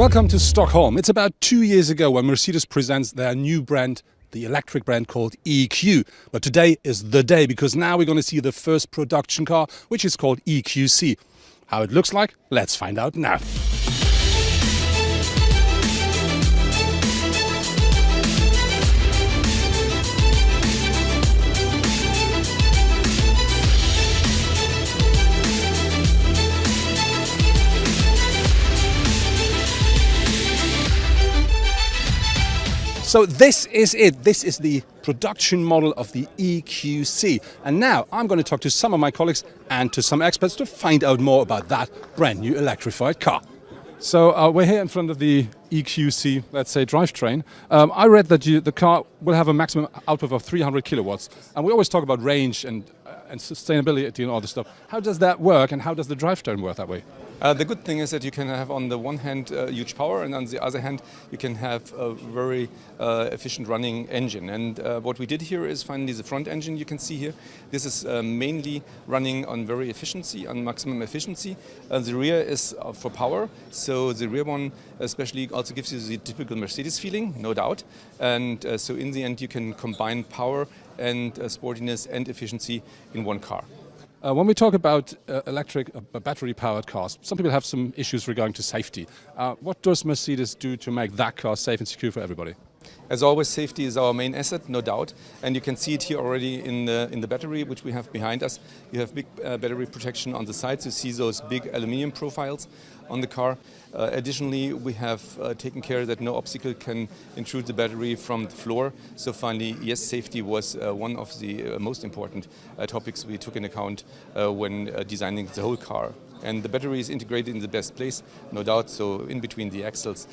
Welcome to Stockholm. It's about 2 years ago when Mercedes presents their new brand, the electric brand called EQ. But today is the day because now we're going to see the first production car, which is called EQC. How it looks like, let's find out now. So this is it. This is the production model of the EQC. And now I'm going to talk to some of my colleagues and to some experts to find out more about that brand new electrified car. So we're here in front of the EQC, let's say, drivetrain. I read that the car will have a maximum output of 300 kilowatts. And we always talk about range and sustainability and all this stuff. How does that work and how does the drivetrain work that way? The good thing is that you can have on the one hand huge power, and on the other hand you can have a very efficient running engine. And what we did here is finally the front engine you can see here. This is mainly running on on maximum efficiency. The rear is for power, so the rear one especially also gives you the typical Mercedes feeling, no doubt. And so in the end you can combine power and sportiness and efficiency in one car. When we talk about electric battery-powered cars, some people have some issues regarding to safety. What does Mercedes do to make that car safe and secure for everybody? As always, safety is our main asset, no doubt, and you can see it here already in the battery which we have behind us. You have big battery protection on the sides. You see those big aluminium profiles on the car. Additionally, we have taken care that no obstacle can intrude the battery from the floor. So finally, yes, safety was one of the most important topics we took in account when designing the whole car. And the battery is integrated in the best place, no doubt, so in between the axles,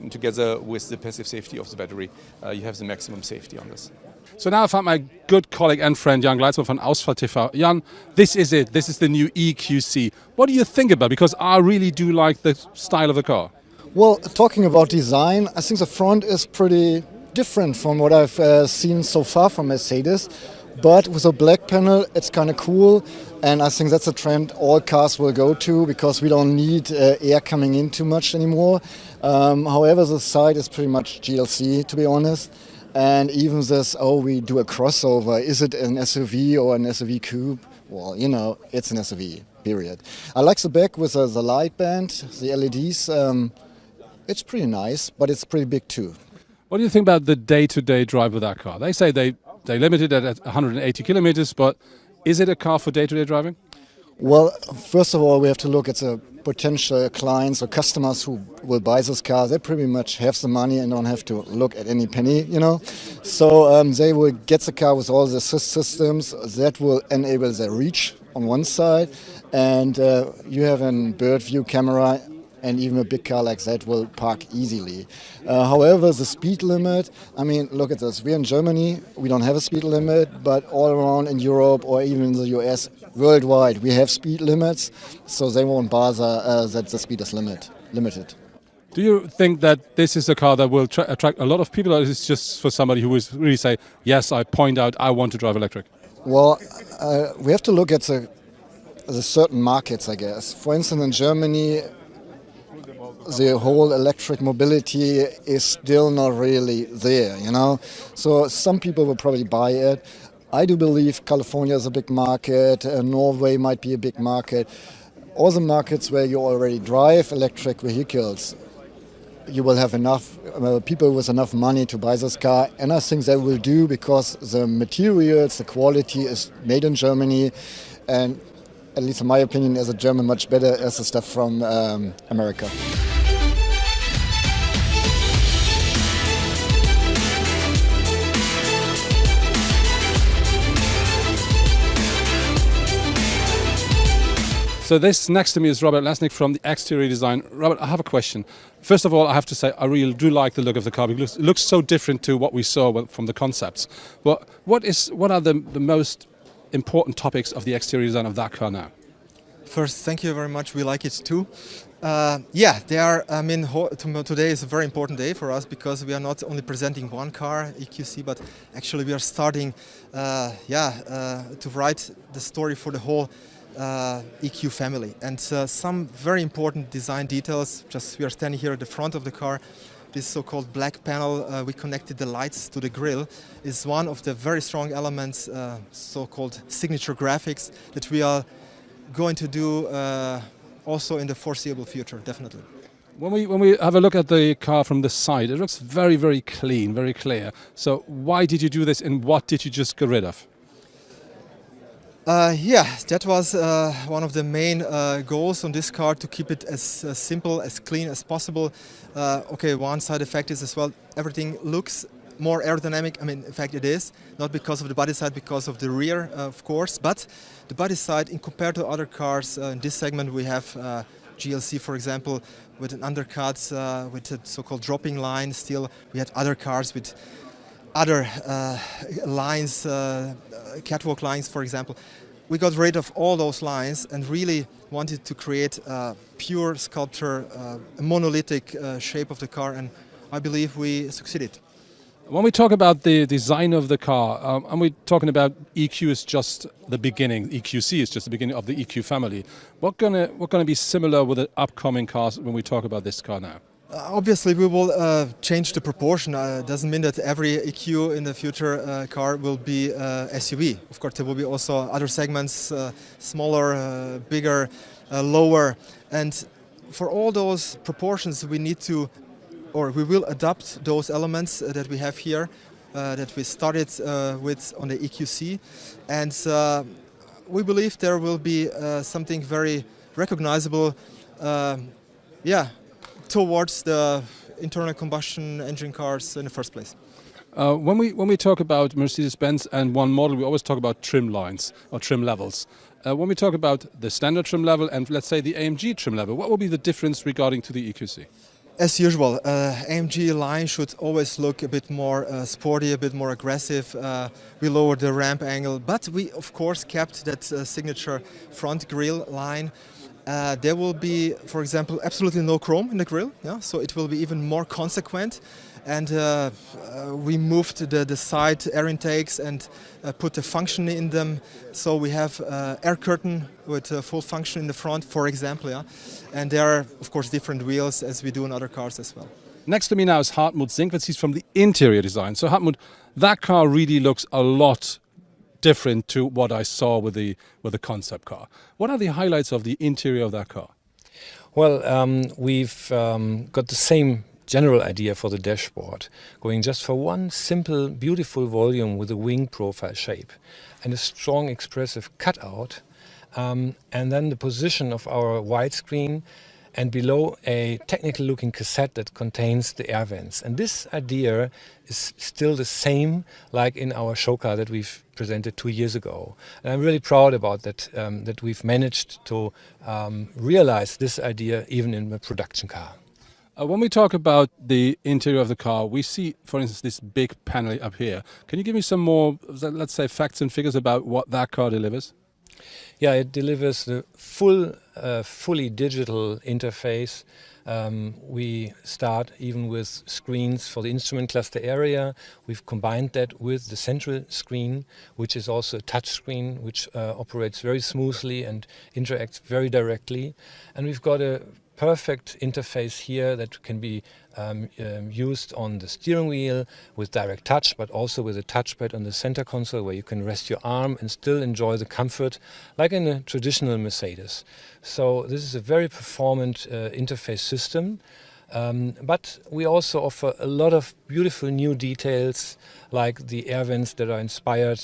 together with the passive safety of the battery, you have the maximum safety on this. So now I found my good colleague and friend Jan Gleitzmann from Ausfall TV. Jan, this is it. This is the new EQC. What do you think about it? Because I really do like the style of the car. Well, talking about design, I think the front is pretty different from what I've seen so far from Mercedes. But with a black panel, it's kind of cool. And I think that's a trend all cars will go to because we don't need air coming in too much anymore. However, the side is pretty much GLC, to be honest. And even this, we do a crossover. Is it an SUV or an SUV coupe? Well, you know, it's an SUV, period. I like the back with the light band, the LEDs. It's pretty nice, but it's pretty big too. What do you think about the day-to-day drive of that car? They say they limited it at 180 kilometers, but is it a car for day-to-day driving? Well, first of all, we have to look at the potential clients or customers who will buy this car. They pretty much have the money and don't have to look at any penny, you know. So they will get the car with all the systems that will enable their reach on one side, and you have a bird view camera. And even a big car like that will park easily. However, the speed limit, I mean, look at this. We're in Germany, we don't have a speed limit, but all around in Europe or even in the US, worldwide, we have speed limits, so they won't bother that the speed is limited. Do you think that this is a car that will attract a lot of people, or is it just for somebody who will really say, yes, I point out, I want to drive electric? Well, we have to look at the certain markets, I guess. For instance, in Germany, the whole electric mobility is still not really there, you know. So some people will probably buy it. I do believe California is a big market, Norway might be a big market. All the markets where you already drive electric vehicles, you will have enough people with enough money to buy this car, and I think they will do because the materials, the quality is made in Germany, and at least in my opinion, as a German, much better as the stuff from America. So this next to me is Robert Lesnick from the Exterior Design. Robert, I have a question. First of all, I have to say I really do like the look of the car because it looks so different to what we saw from the concepts. But what are the most important topics of the exterior design of that car now? First, thank you very much. We like it too. Today is a very important day for us because we are not only presenting one car, EQC, but actually we are starting to write the story for the whole EQ family. And some very important design details, just we are standing here at the front of the car. This so-called black panel, we connected the lights to the grille, is one of the very strong elements, so-called signature graphics, that we are going to do also in the foreseeable future, definitely. When we have a look at the car from the side, it looks very, very clean, very clear. So why did you do this, and what did you just get rid of? Yeah, that was one of the main goals on this car, to keep it as simple, as clean as possible. Okay, one side effect is as well, everything looks more aerodynamic. I mean, in fact it is, not because of the body side, because of the rear, of course. But the body side, in compared to other cars in this segment, we have GLC, for example, with an undercut, with a so-called dropping line. Still, we had other cars with other lines, catwalk lines, for example. We got rid of all those lines and really wanted to create a pure sculpture, a monolithic shape of the car, and I believe we succeeded. When we talk about the design of the car, and we're talking about EQ is just the beginning, EQC is just the beginning of the EQ family. What gonna be similar with the upcoming cars when we talk about this car now? Obviously, we will change the proportion. It doesn't mean that every EQ in the future car will be SUV. Of course, there will be also other segments, smaller, bigger, lower. And for all those proportions, we need to, or we will adapt those elements that we have here, that we started with on the EQC. And we believe there will be something very recognizable, towards the internal combustion engine cars in the first place. When we talk about Mercedes-Benz and one model, we always talk about trim lines or trim levels. When we talk about the standard trim level and, let's say, the AMG trim level, what will be the difference regarding to the EQC? As usual, AMG line should always look a bit more sporty, a bit more aggressive. We lowered the ramp angle, but we of course kept that signature front grille line. There will be, for example, absolutely no chrome in the grille, so it will be even more consequent. And we moved the side air intakes and put a function in them. So we have air curtain with full function in the front, for example. And there are, of course, different wheels as we do in other cars as well. Next to me now is Hartmut Sinkwitz. He's from the interior design. So Hartmut, that car really looks a lot different to what I saw with the concept car. What are the highlights of the interior of that car? Well, we've got the same general idea for the dashboard, going just for one simple, beautiful volume with a wing profile shape and a strong expressive cutout, and then the position of our widescreen, and below a technical looking cassette that contains the air vents. And this idea is still the same like in our show car that we've presented 2 years ago. And I'm really proud about that, that we've managed to realize this idea even in a production car. When we talk about the interior of the car, we see, for instance, this big panel up here. Can you give me some more, let's say, facts and figures about what that car delivers? Yeah, it delivers the fully digital interface. We start even with screens for the instrument cluster area. We've combined that with the central screen, which is also a touch screen, which operates very smoothly and interacts very directly. And we've got a perfect interface here that can be used on the steering wheel with direct touch, but also with a touchpad on the center console where you can rest your arm and still enjoy the comfort like in a traditional Mercedes. So this is a very performant interface system. But we also offer a lot of beautiful new details like the air vents that are inspired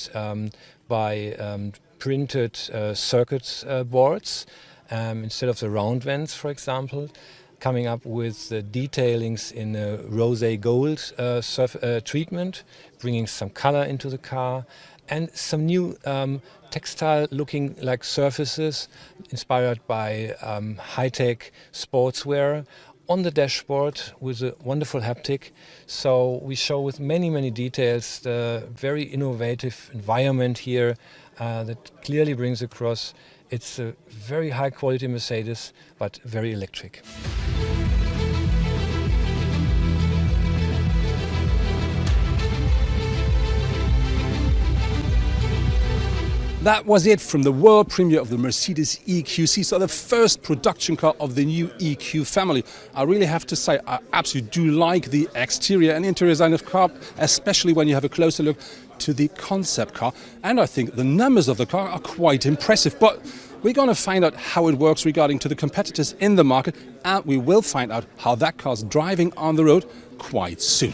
by printed circuit boards. Instead of the round vents, for example, coming up with the detailings in a rosé gold treatment, bringing some color into the car, and some new textile looking like surfaces inspired by high-tech sportswear on the dashboard with a wonderful haptic. So we show with many, many details the very innovative environment here that clearly brings across it's a very high quality Mercedes, but very electric. that was it from the world premiere of the Mercedes EQC, so the first production car of the new EQ family. I really have to say, I absolutely do like the exterior and interior design of the car, especially when you have a closer look to the concept car. And I think the numbers of the car are quite impressive. But we're going to find out how it works regarding to the competitors in the market, and we will find out how that car's driving on the road quite soon.